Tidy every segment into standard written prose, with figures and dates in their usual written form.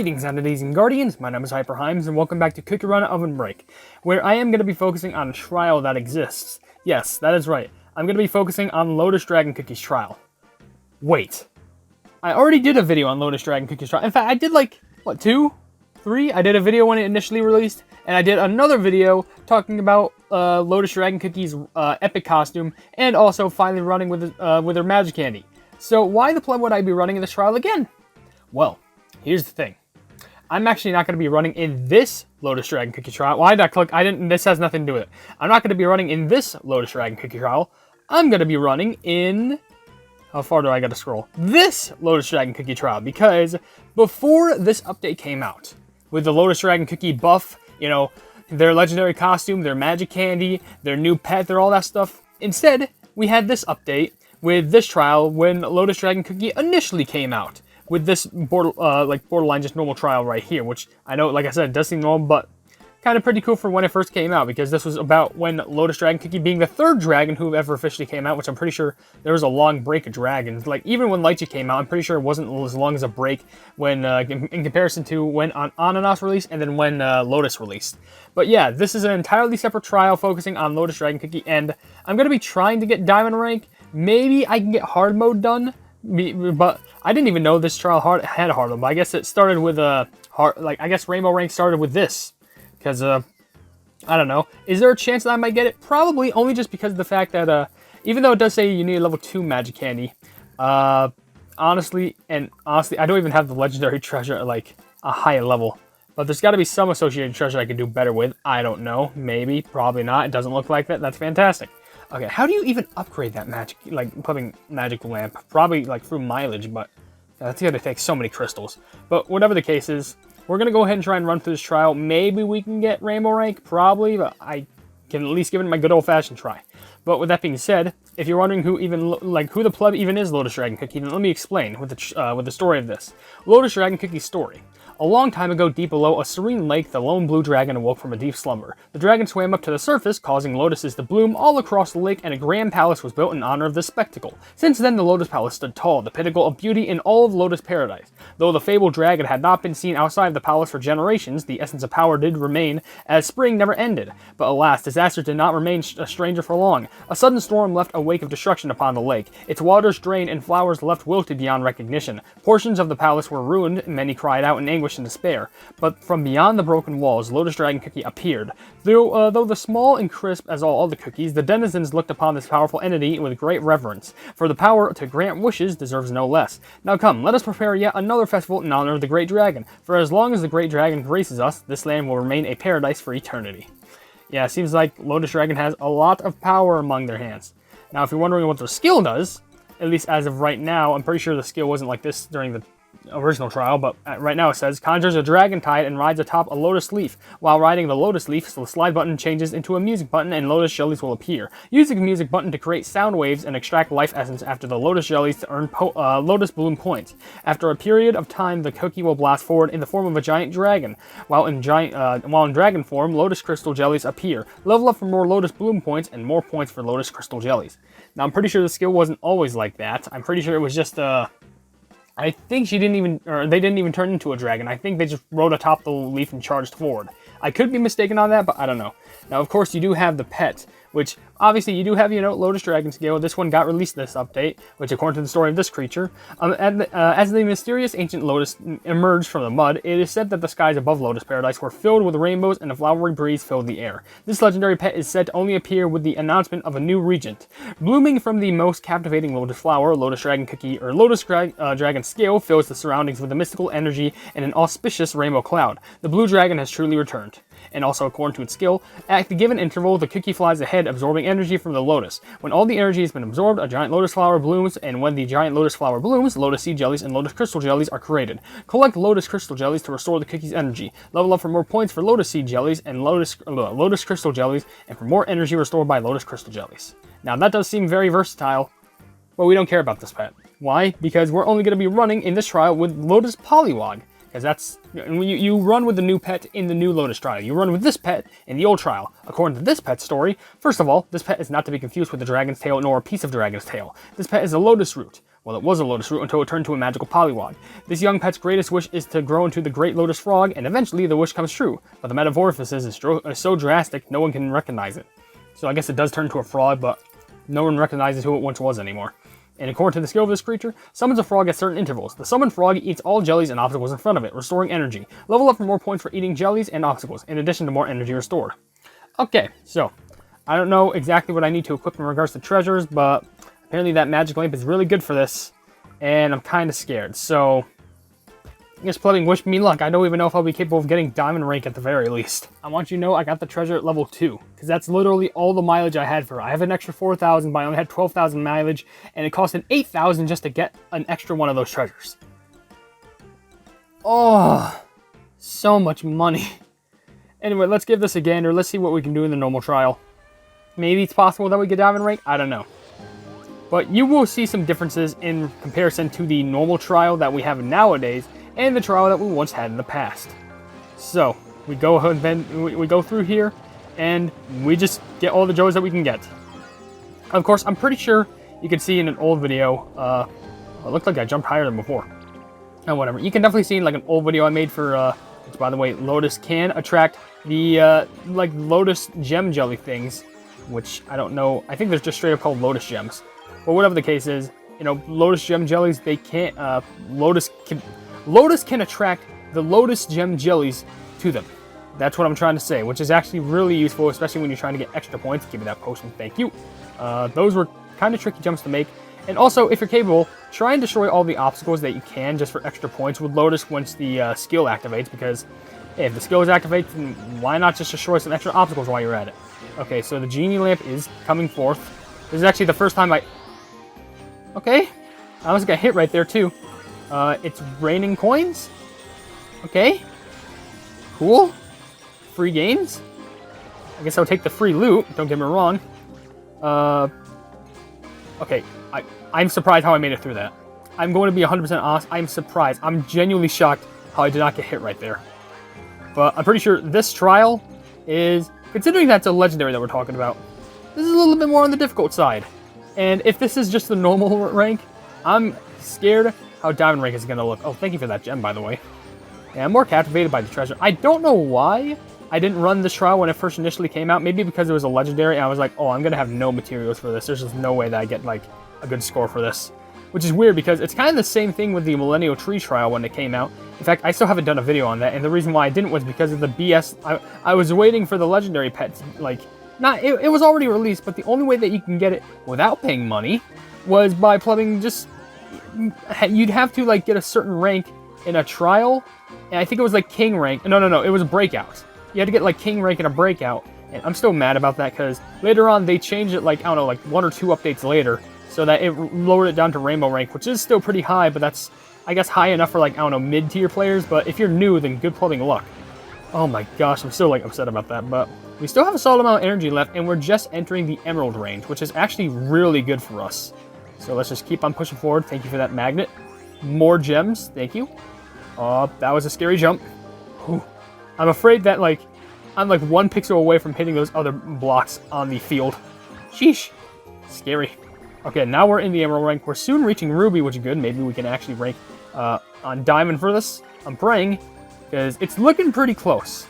Greetings, entities and guardians. My name is HyperHimes, and welcome back to Cookie Run OvenBreak, where I am going to be focusing on a trial that exists. Yes, that is right. I'm going to be focusing on Lotus Dragon Cookies trial. Wait. I already did a video on Lotus Dragon Cookies trial. In fact, I did like, what, 2? 3? I did a video when it initially released, and I did another video talking about Lotus Dragon Cookies' epic costume, and also finally running with her magic candy. So why the pleb would I be running in this trial again? Well, here's the thing. I'm actually not going to be running in this Lotus Dragon Cookie trial. Why did I click? This has nothing to do with it. I'm not going to be running in this Lotus Dragon Cookie trial. I'm going to be running in... How far do I got to scroll? This Lotus Dragon Cookie trial, because before this update came out, with the Lotus Dragon Cookie buff, you know, their legendary costume, their magic candy, their new pet, their all that stuff, instead, we had this update with this trial when Lotus Dragon Cookie initially came out. With this borderline just normal trial right here, which I know, like I said, it does seem normal, but kind of pretty cool for when it first came out, because this was about when Lotus Dragon Cookie being the third dragon who ever officially came out, which I'm pretty sure there was a long break of dragons. Like, even when Lychee came out, I'm pretty sure it wasn't as long as a break when in comparison to when Ananas released and then when Lotus released. But yeah, this is an entirely separate trial focusing on Lotus Dragon Cookie, and I'm going to be trying to get Diamond rank. Maybe I can get hard mode done, but I didn't even know this trial had a hard mode. But I guess it started with a I guess Rainbow rank started with this, because I don't know. Is there a chance that I might get it? Probably, only just because of the fact that even though it does say you need a level 2 magic candy, honestly, I don't even have the legendary treasure at like a high level. But there's got to be some associated treasure I can do better with. I don't know. Maybe. Probably not. It doesn't look like that. That's fantastic. Okay, how do you even upgrade that magic, like putting magic lamp? Probably like through mileage, but that's going to take so many crystals. But whatever the case is, we're going to go ahead and try and run through this trial. Maybe we can get Rainbow rank, probably, but I can at least give it my good old-fashioned try. But with that being said, if you're wondering who the pleb even is Lotus Dragon Cookie, then let me explain with the story of this. Lotus Dragon Cookie's story. A long time ago, deep below a serene lake, the lone blue dragon awoke from a deep slumber. The dragon swam up to the surface, causing lotuses to bloom all across the lake, and a grand palace was built in honor of this spectacle. Since then, the Lotus Palace stood tall, the pinnacle of beauty in all of Lotus Paradise. Though the fabled dragon had not been seen outside of the palace for generations, the essence of power did remain, as spring never ended. But alas, disaster did not remain a stranger for long. A sudden storm left a wake of destruction upon the lake. Its waters drained and flowers left wilted beyond recognition. Portions of the palace were ruined, and many cried out in anguish and despair. But from beyond the broken walls, Lotus Dragon Cookie appeared. Though the small and crisp as all the cookies, the denizens looked upon this powerful entity with great reverence, for the power to grant wishes deserves no less. Now come, let us prepare yet another festival in honor of the great dragon, for as long as the great dragon graces us, this land will remain a paradise for eternity. Yeah, it seems like Lotus Dragon has a lot of power among their hands. Now, if you're wondering what their skill does, at least as of right now, I'm pretty sure the skill wasn't like this during the original trial, but right now it says, conjures a dragon tide and rides atop a lotus leaf. While riding the lotus leaf, the slide button changes into a music button and lotus jellies will appear. Use the music button to create sound waves and extract life essence after the lotus jellies to earn lotus bloom points. After a period of time, the cookie will blast forward in the form of a giant dragon. While in dragon form, lotus crystal jellies appear. Level up for more lotus bloom points and more points for lotus crystal jellies. Now, I'm pretty sure the skill wasn't always like that. I'm pretty sure it was just I think they didn't even turn into a dragon. I think they just rode atop the leaf and charged forward. I could be mistaken on that, but I don't know. Now, of course, you do have the pet, which obviously you do have, Lotus Dragon skill. This one got released this update, which according to the story of this creature, as the mysterious ancient lotus emerged from the mud, it is said that the skies above Lotus Paradise were filled with rainbows and a flowery breeze filled the air. This legendary pet is said to only appear with the announcement of a new regent. Blooming from the most captivating lotus flower, Lotus Dragon Cookie, or Lotus Dragon scale fills the surroundings with a mystical energy and an auspicious rainbow cloud. The blue dragon has truly returned. And also, according to its skill, at the given interval, the cookie flies ahead, absorbing energy from the lotus. When all the energy has been absorbed, a giant lotus flower blooms, and when the giant lotus flower blooms, lotus seed jellies and lotus crystal jellies are created. Collect lotus crystal jellies to restore the cookie's energy. Level up for more points for lotus seed jellies and lotus crystal jellies, and for more energy restored by lotus crystal jellies. Now, that does seem very versatile, but we don't care about this pet. Why? Because we're only going to be running in this trial with Lotus Poliwag. Because that's, you run with the new pet in the new Lotus trial. You run with this pet in the old trial. According to this pet's story, first of all, this pet is not to be confused with the dragon's tail nor a piece of dragon's tail. This pet is a lotus root. Well, it was a lotus root until it turned to a magical polywog. This young pet's greatest wish is to grow into the great lotus frog, and eventually the wish comes true. But the metamorphosis is so drastic, no one can recognize it. So I guess it does turn to a frog, but no one recognizes who it once was anymore. And according to the skill of this creature, summons a frog at certain intervals. The summoned frog eats all jellies and obstacles in front of it, restoring energy. Level up for more points for eating jellies and obstacles, in addition to more energy restored. Okay, so I don't know exactly what I need to equip in regards to treasures, but apparently that magic lamp is really good for this, and I'm kind of scared. So I guess plugging wish me luck. I don't even know if I'll be capable of getting diamond rank at the very least. I want you to know I got the treasure at level 2, because that's literally all the mileage I had for her. I have an extra 4,000, but I only had 12,000 mileage, and it cost an 8,000 just to get an extra one of those treasures. Oh, so much money. Anyway, let's give this a gander. Let's see what we can do in the normal trial. Maybe it's possible that we get diamond rank. I don't know. But you will see some differences in comparison to the normal trial that we have nowadays and the trial that we once had in the past. So we go ahead and we go through here and we just get all the joes that we can get. Of course, I'm pretty sure you can see in an old video, it looked like I jumped higher than before. Oh, whatever. You can definitely see in like an old video I made for, which by the way, Lotus can attract the like Lotus gem jelly things, which I don't know. I think they're just straight up called Lotus gems. But whatever the case is, you know, Lotus gem jellies, they can't, Lotus can attract the Lotus gem jellies to them. That's what I'm trying to say, which is actually really useful, especially when you're trying to get extra points. Give me that potion, thank you. Those were kind of tricky jumps to make. And also, if you're capable, try and destroy all the obstacles that you can just for extra points with Lotus once the skill activates, because hey, if the skill is activated, then why not just destroy some extra obstacles while you're at it? Okay, so the genie lamp is coming forth. This is actually the first time Okay, I almost got hit right there too. It's raining coins. Okay, cool. Free games. I guess I'll take the free loot. Don't get me wrong. Okay, I'm surprised how I made it through that. I'm going to be 100% honest. I'm surprised. I'm genuinely shocked how I did not get hit right there. But I'm pretty sure this trial is, considering that's a legendary that we're talking about, this is a little bit more on the difficult side. And if this is just the normal rank, I'm scared how diamond rank is going to look. Oh, thank you for that gem, by the way. Yeah, I'm more captivated by the treasure. I don't know why I didn't run this trial when it first initially came out. Maybe because it was a legendary, and I was like, oh, I'm going to have no materials for this. There's just no way that I get, like, a good score for this. Which is weird, because it's kind of the same thing with the Millennial Tree trial when it came out. In fact, I still haven't done a video on that, and the reason why I didn't was because of the BS. I was waiting for the legendary pets, like, it was already released, but the only way that you can get it without paying money was by plumbing just, you'd have to like get a certain rank in a trial, and I think it was like king rank. No, it was a breakout. You had to get like king rank in a breakout, and I'm still mad about that because later on they changed it like, I don't know, like 1 or 2 updates later, so that it lowered it down to rainbow rank, which is still pretty high, but that's, I guess, high enough for like, I don't know, mid-tier players, but if you're new, then good plumbing luck. Oh my gosh, I'm still like upset about that, but we still have a solid amount of energy left, and we're just entering the emerald range, which is actually really good for us. So let's just keep on pushing forward. Thank you for that magnet. More gems, thank you. That was a scary jump. Whew. I'm afraid that like, I'm like 1 pixel away from hitting those other blocks on the field. Sheesh, scary. Okay, now we're in the emerald rank. We're soon reaching ruby, which is good. Maybe we can actually rank on diamond for this. I'm praying, because it's looking pretty close.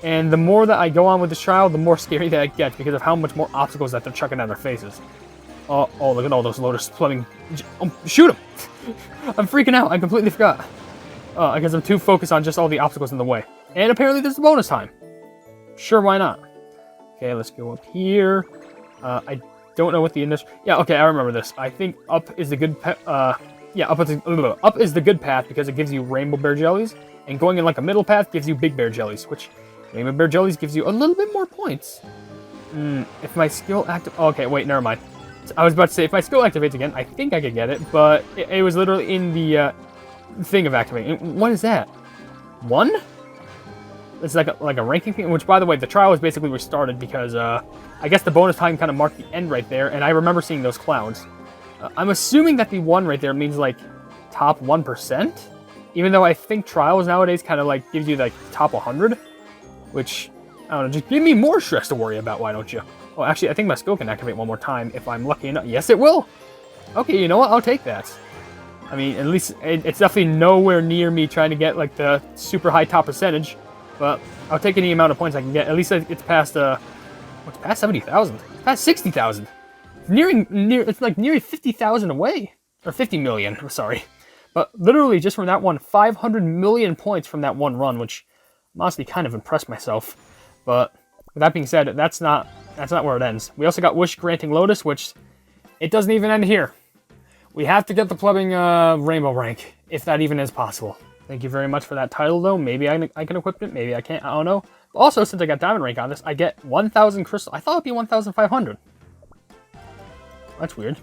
And the more that I go on with this trial, the more scary that it gets because of how much more obstacles that they're chucking at our faces. Oh, look at all those Lotus plumbing. Oh, shoot them! I'm freaking out. I completely forgot. I guess I'm too focused on just all the obstacles in the way. And apparently there's a bonus time. Sure, why not? Okay, let's go up here. I don't know what the initial... Yeah, okay, I remember this. I think up is the good yeah, up is the good path because it gives you rainbow bear jellies. And going in like a middle path gives you big bear jellies, which rainbow bear jellies gives you a little bit more points. If my skill active... Okay, wait, never mind. I was about to say, if my skill activates again, I think I could get it, but it was literally in the thing of activating. What is that? 1? It's like a ranking thing, which, by the way, the trial was basically restarted because I guess the bonus time kind of marked the end right there, and I remember seeing those clouds. I'm assuming that the 1 right there means, like, top 1%? Even though I think trials nowadays kind of, like, gives you, like, top 100? Which, I don't know, just give me more stress to worry about, why don't you? Oh, actually, I think my skill can activate 1 more time if I'm lucky enough. Yes, it will! Okay, you know what? I'll take that. I mean, at least it's definitely nowhere near me trying to get like the super high top percentage, but I'll take any amount of points I can get. At least it's past what's past 70,000? It's past 60,000. It's like nearly 50,000 away, or 50 million. Sorry, but literally just from that one, 500 million points from that one run, which I'm honestly kind of impressed myself. But with that being said, that's not where it ends. We also got Wish Granting Lotus, which it doesn't even end here. We have to get the plumbing rainbow rank, if that even is possible. Thank you very much for that title, though. Maybe I can equip it, maybe I can't, I don't know. But also, since I got diamond rank on this, I get 1,000 crystal. I thought it'd be 1,500. That's weird.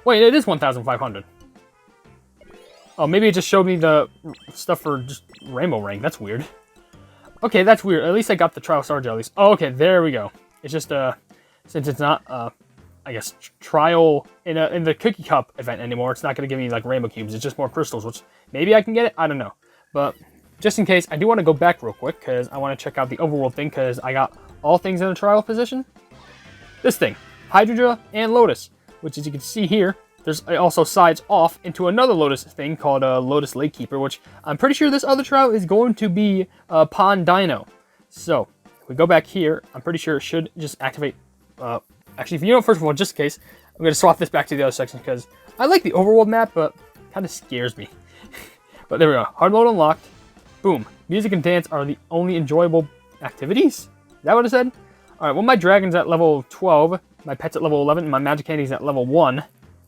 Wait, it is 1,500. Oh, maybe it just showed me the stuff for just rainbow rank. That's weird. Okay, that's weird. At least I got the trial star jellies. Oh, okay, there we go. It's just, since it's not, I guess, trial in the cookie cup event anymore, it's not going to give me like rainbow cubes. It's just more crystals, which maybe I can get it. I don't know. But just in case, I do want to go back real quick because I want to check out the overworld thing because I got all things in a trial position. This thing, Hydra and Lotus, which as you can see here, it also sides off into another Lotus thing called Lotus Lake Keeper, which I'm pretty sure this other trial is going to be Pond Dino. So if we go back here, I'm pretty sure it should just activate. Actually, if you know, first of all, just in case, I'm going to swap this back to the other section because I like the overworld map, but it kind of scares me. But there we go. Hard mode unlocked. Boom. Music and dance are the only enjoyable activities? Is that what it said? Alright, well, my dragon's at level 12, my pet's at level 11, and my magic candy's at level 1.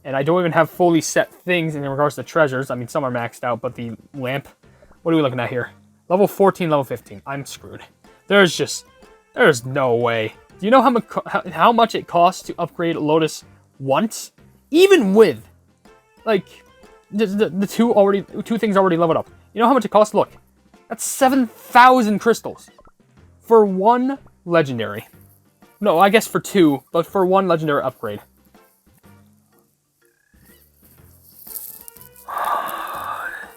And I don't even have fully set things in regards to treasures. I mean, some are maxed out, but the lamp... What are we looking at here? Level 14, level 15. I'm screwed. There's no way. Do you know how much it costs to upgrade Lotus once? Even with, like, the two things already leveled up. You know how much it costs? Look, that's 7,000 crystals for one legendary. No, I guess for two, but for one legendary upgrade.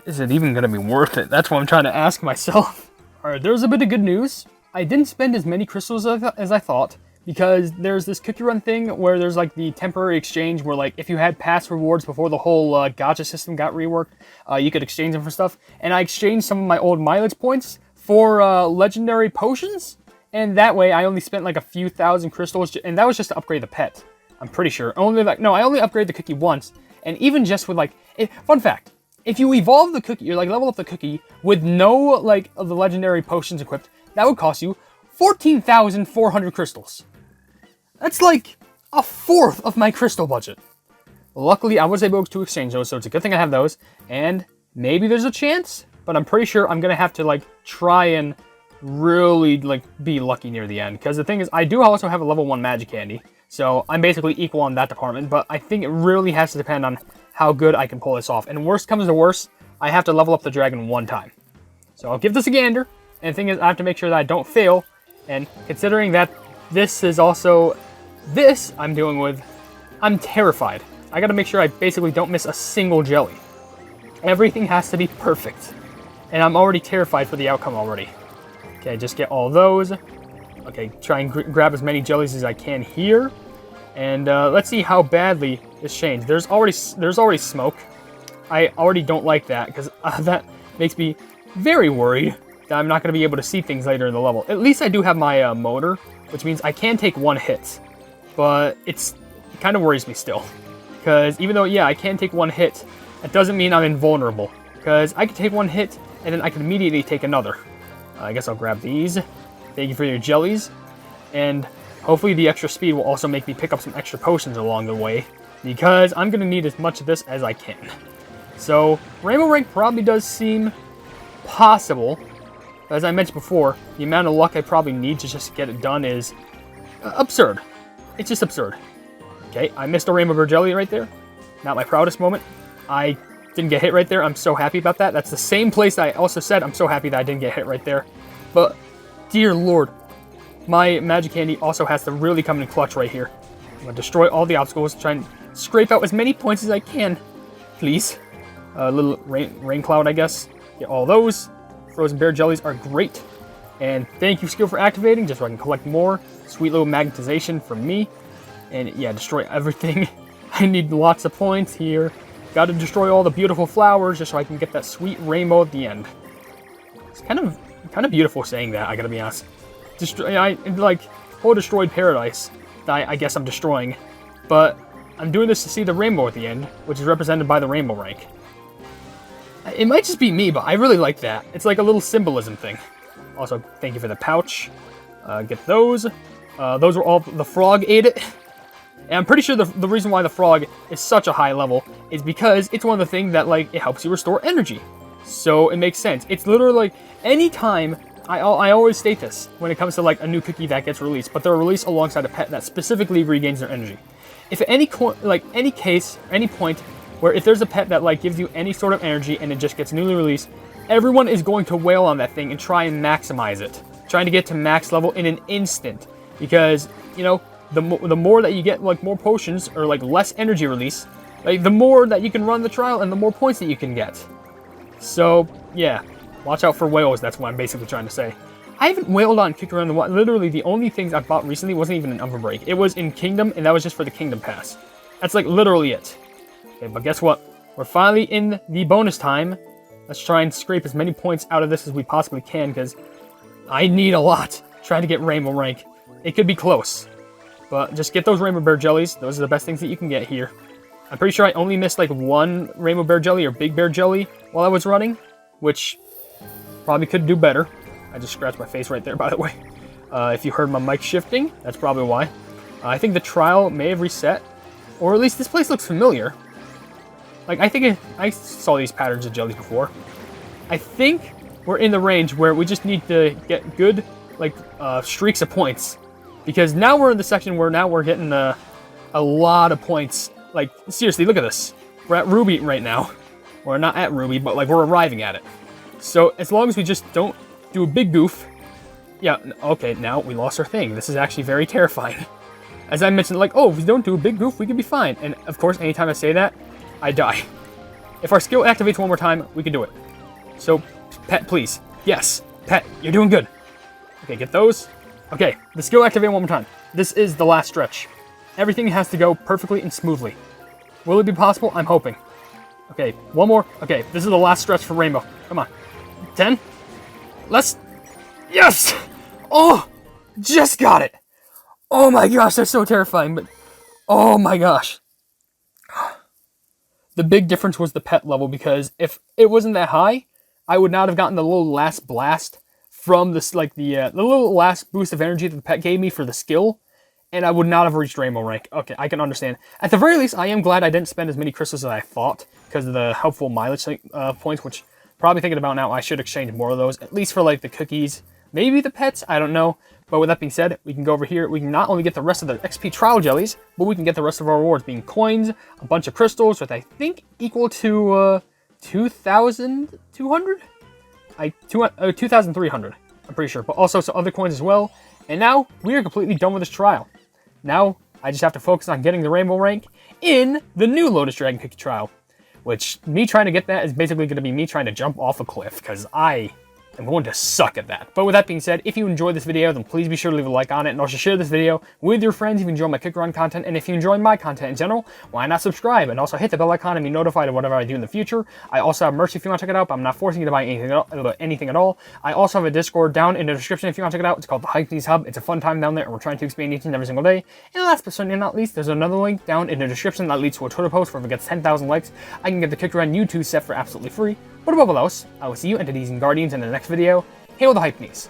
Is it even going to be worth it? That's what I'm trying to ask myself. Alright, there's a bit of good news. I didn't spend as many crystals as I thought, because there's this cookie run thing where there's like the temporary exchange where like if you had past rewards before the whole gacha system got reworked, you could exchange them for stuff. And I exchanged some of my old mileage points for legendary potions, and that way I only spent like a few thousand crystals, and that was just to upgrade the pet. I'm pretty sure. I only upgraded the cookie once, and even just with like, fun fact. If you evolve the cookie, or like level up the cookie with no like of the legendary potions equipped, that would cost you 14,400 crystals. That's like a fourth of my crystal budget. Luckily, I was able to exchange those, so it's a good thing I have those. And maybe there's a chance, but I'm pretty sure I'm gonna have to like try and really like be lucky near the end. Because the thing is, I do also have a level 1 magic candy, so I'm basically equal on that department. But I think it really has to depend on how good I can pull this off. And worst comes to worst, I have to level up the dragon one time. So I'll give this a gander. And the thing is, I have to make sure that I don't fail. And considering that this is also this I'm dealing with, I'm terrified. I gotta make sure I basically don't miss a single jelly. Everything has to be perfect. And I'm already terrified for the outcome already. Okay, just get all those. Okay, try and grab as many jellies as I can here. And let's see how badly this changed. There's already smoke. I already don't like that because that makes me very worried that I'm not going to be able to see things later in the level. At least I do have my motor, which means I can take one hit. But it kind of worries me still. Because even though, yeah, I can take one hit, that doesn't mean I'm invulnerable. Because I can take one hit, and then I can immediately take another. I guess I'll grab these. Thank you for your jellies. And hopefully the extra speed will also make me pick up some extra potions along the way, because I'm going to need as much of this as I can. So, Rainbow Rank probably does seem possible. As I mentioned before, the amount of luck I probably need to just get it done is absurd. It's just absurd. Okay, I missed a Rainbow Bird Jelly right there. Not my proudest moment. I didn't get hit right there. I'm so happy about that. That's the same place that I also said I'm so happy that I didn't get hit right there. But, dear Lord, my magic candy also has to really come in clutch right here. I'm going to destroy all the obstacles, try and scrape out as many points as I can. Please. A little rain cloud, I guess. Get all those. Frozen bear jellies are great. And thank you, skill, for activating, just so I can collect more. Sweet little magnetization from me. And yeah, destroy everything. I need lots of points here. Got to destroy all the beautiful flowers just so I can get that sweet rainbow at the end. It's kind of beautiful saying that, I gotta be honest. Like, whole destroyed paradise that I guess I'm destroying. But I'm doing this to see the rainbow at the end, which is represented by the rainbow rank. It might just be me, but I really like that. It's like a little symbolism thing. Also, thank you for the pouch. Get those. Those were all... The frog ate it. And I'm pretty sure the reason why the frog is such a high level is because it's one of the things that, like, it helps you restore energy. So it makes sense. It's literally like, anytime... I always state this when it comes to, like, a new cookie that gets released, but they're released alongside a pet that specifically regains their energy. If at any case, any point where if there's a pet that, like, gives you any sort of energy and it just gets newly released, everyone is going to wail on that thing and try and maximize it, trying to get to max level in an instant, because, you know, the more that you get, like, more potions or, like, less energy release, like, the more that you can run the trial and the more points that you can get. So yeah, watch out for whales. That's what I'm basically trying to say. I haven't whaled on Kick Around the Water. Literally, the only things I've bought recently wasn't even an OvenBreak. It was in Kingdom, and that was just for the Kingdom Pass. That's, like, literally it. Okay, but guess what? We're finally in the bonus time. Let's try and scrape as many points out of this as we possibly can, because I need a lot trying to get Rainbow Rank. It could be close. But just get those Rainbow Bear Jellies. Those are the best things that you can get here. I'm pretty sure I only missed, like, one Rainbow Bear Jelly or Big Bear Jelly while I was running, which probably could do better. I just scratched my face right there, by the way. If you heard my mic shifting, that's probably why. I think the trial may have reset, or at least this place looks familiar. Like, I saw these patterns of jellies before. I think we're in the range where we just need to get good, like, streaks of points. Because now we're in the section where now we're getting a lot of points. Like, seriously, look at this. We're at Ruby right now. We're not at Ruby, but, like, we're arriving at it. So, as long as we just don't do a big goof. Yeah, okay, now we lost our thing. This is actually very terrifying. As I mentioned, like, oh, if we don't do a big goof, we can be fine. And, of course, anytime I say that, I die. If our skill activates one more time, we can do it. So, pet, please. Yes, pet, you're doing good. Okay, get those. Okay, the skill activate one more time. This is the last stretch. Everything has to go perfectly and smoothly. Will it be possible? I'm hoping. Okay, one more. Okay, this is the last stretch for Rainbow. Come on. 10. Let's... Yes! Oh! Just got it! Oh my gosh, that's so terrifying, but... Oh my gosh. The big difference was the pet level, because if it wasn't that high, I would not have gotten the little last blast from this, like, the little last boost of energy that the pet gave me for the skill, and I would not have reached Rainbow Rank. Okay, I can understand. At the very least, I am glad I didn't spend as many crystals as I thought, because of the helpful mileage points, which... Probably thinking about now, I should exchange more of those, at least for, like, the cookies, maybe the pets, I don't know. But with that being said, we can go over here, we can not only get the rest of the XP trial jellies, but we can get the rest of our rewards, being coins, a bunch of crystals, which I think equal to 2,200? 2,300, I'm pretty sure, but also some other coins as well. And now, we are completely done with this trial. Now, I just have to focus on getting the Rainbow Rank in the new Lotus Dragon Cookie trial. Which, me trying to get that is basically going to be me trying to jump off a cliff, because I am going to suck at that. But with that being said, if you enjoyed this video, then please be sure to leave a like on it, and also share this video with your friends if you enjoy my Kick Around content, and if you enjoy my content in general, why not subscribe, and also hit the bell icon and be notified of whatever I do in the future. I also have merch if you want to check it out, but I'm not forcing you to buy anything at all. I also have a Discord down in the description if you want to check it out. It's called the Hypenese Hub. It's a fun time down there, and we're trying to expand each and every single day. And last but certainly not least, there's another link down in the description that leads to a Twitter post where if it gets 10,000 likes, I can get the Kick Around YouTube set for absolutely free. But above all else, I will see you entities and guardians in the next video. Hail the Hypenese.